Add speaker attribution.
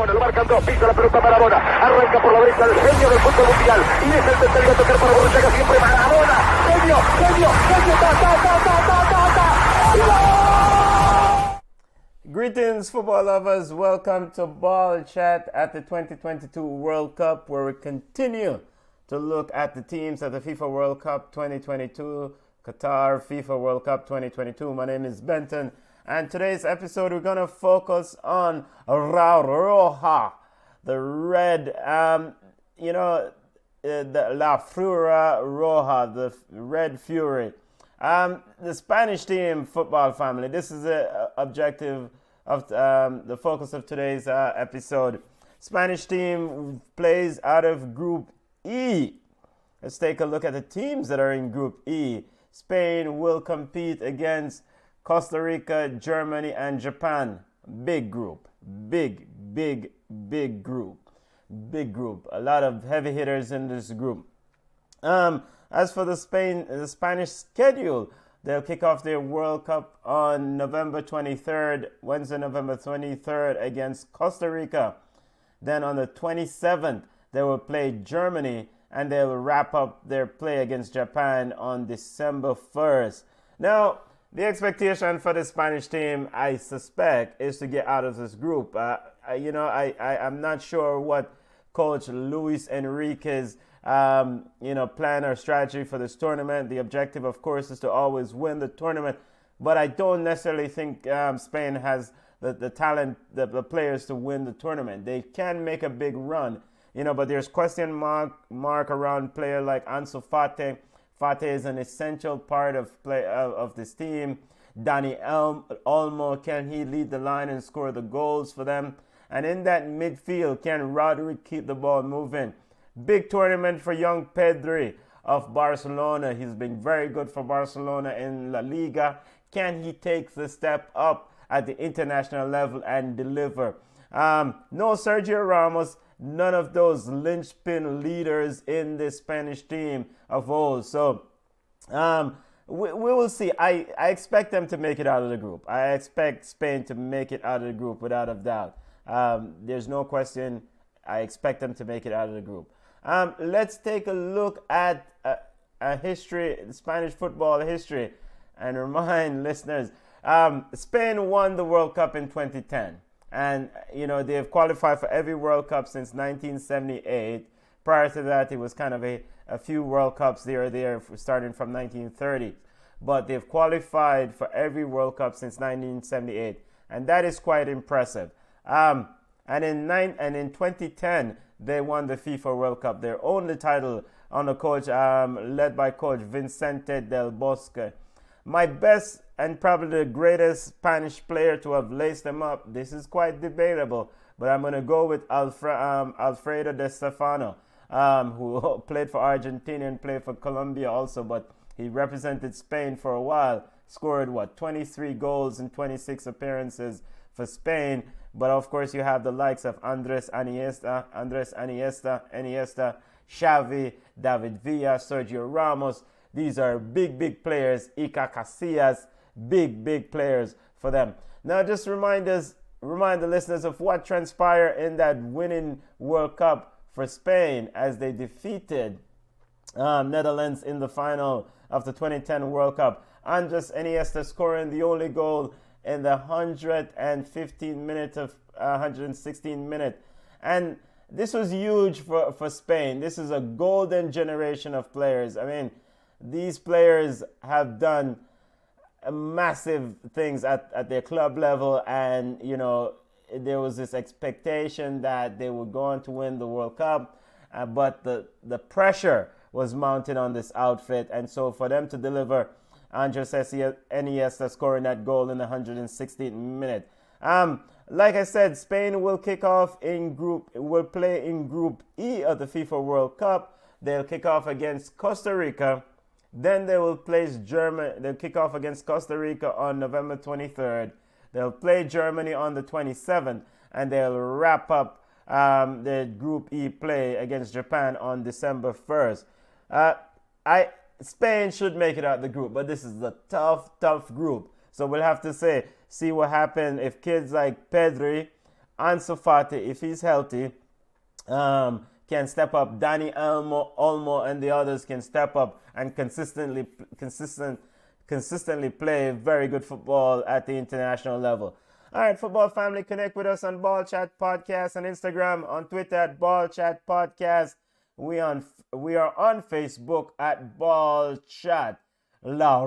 Speaker 1: Maradona, lo marcan dos, pisa la pelota Maradona, arranca por la derecha el genio del fútbol mundial, y es el tercero a tocar para Borruchaga, siempre Maradona, genio,
Speaker 2: Greetings, football lovers. Welcome to Ballchat at the 2022 World Cup, where we continue to look at the teams at the FIFA World Cup 2022, Qatar FIFA World Cup 2022. My name is Benton, and today's episode we're going to focus on La Roja, the red, the La Fura Roja, the Red Fury. The Spanish team football family. This is the objective of the focus of today's episode. Spanish team plays out of Group E. Let's take a look at the teams that are in Group E. Spain will compete against Costa Rica, Germany, and Japan. Big group. Big group. Big group. A lot of heavy hitters in this group. As for the Spanish schedule, they'll kick off their World Cup on November 23rd, Wednesday, November 23rd against Costa Rica. Then on the 27th, they will play Germany, and they'll wrap up their play against Japan on December 1st. Now, the expectation for the Spanish team, I suspect, is to get out of this group. I'm not sure what Coach Luis Enrique's plan or strategy for this tournament. The objective, of course, is to always win the tournament, but I don't necessarily think Spain has the talent, the players to win the tournament. They can make a big run, but there's question mark around player like Ansu Fati. Fati is an essential part of this team. Dani Olmo, can he lead the line and score the goals for them? And in that midfield, can Rodri keep the ball moving? Big tournament for young Pedri of Barcelona. He's been very good for Barcelona in La Liga. Can he take the step up at the international level and deliver? No Sergio Ramos, none of those linchpin leaders in the Spanish team of old. So we will see. I expect them to make it out of the group. I expect Spain to make it out of the group without a doubt. There's no question. I expect them to make it out of the group. Let's take a look at a history, Spanish football history, and remind listeners, Spain won the World Cup in 2010. And, they've qualified for every World Cup since 1978. Prior to that, it was kind of a few World Cups there, starting from 1930. But they've qualified for every World Cup since 1978. And that is quite impressive. And in 2010, they won the FIFA World Cup, their only title under coach led by coach Vicente del Bosque. My best and probably the greatest Spanish player to have laced them up, this is quite debatable, but I'm going to go with Alfredo Di Stefano, who played for Argentina and played for Colombia also, but he represented Spain for a while, scored 23 goals in 26 appearances for Spain. But of course, you have the likes of Andres Iniesta, Xavi, David Villa, Sergio Ramos. These are big players. Iker Casillas, big players for them. Now, just remind the listeners of what transpired in that winning World Cup for Spain as they defeated Netherlands in the final of the 2010 World Cup. Andres Iniesta scoring the only goal in the 116 minute. And this was huge for Spain. This is a golden generation of players. I mean, these players have done massive things at their club level, and there was this expectation that they were going to win the World Cup, but the pressure was mounted on this outfit, and so for them to deliver, Andres Iniesta scoring that goal in the 116th minute. Like I said, Spain will play in Group E of the FIFA World Cup. They'll kick off against Costa Rica. Then they will play Germany. They'll kick off against Costa Rica on November 23rd. They'll play Germany on the 27th, and they'll wrap up their Group E play against Japan on December 1st. Spain should make it out the group, but this is a tough group. So we'll have to see what happens if kids like Pedri Ansu Fati, if he's healthy, can step up. Danny Olmo and the others can step up and consistently play very good football at the international level. All right, football family, connect with us on Ballchat Podcast on Instagram, on Twitter at Ballchat Podcast. We are on Facebook at Ballchat.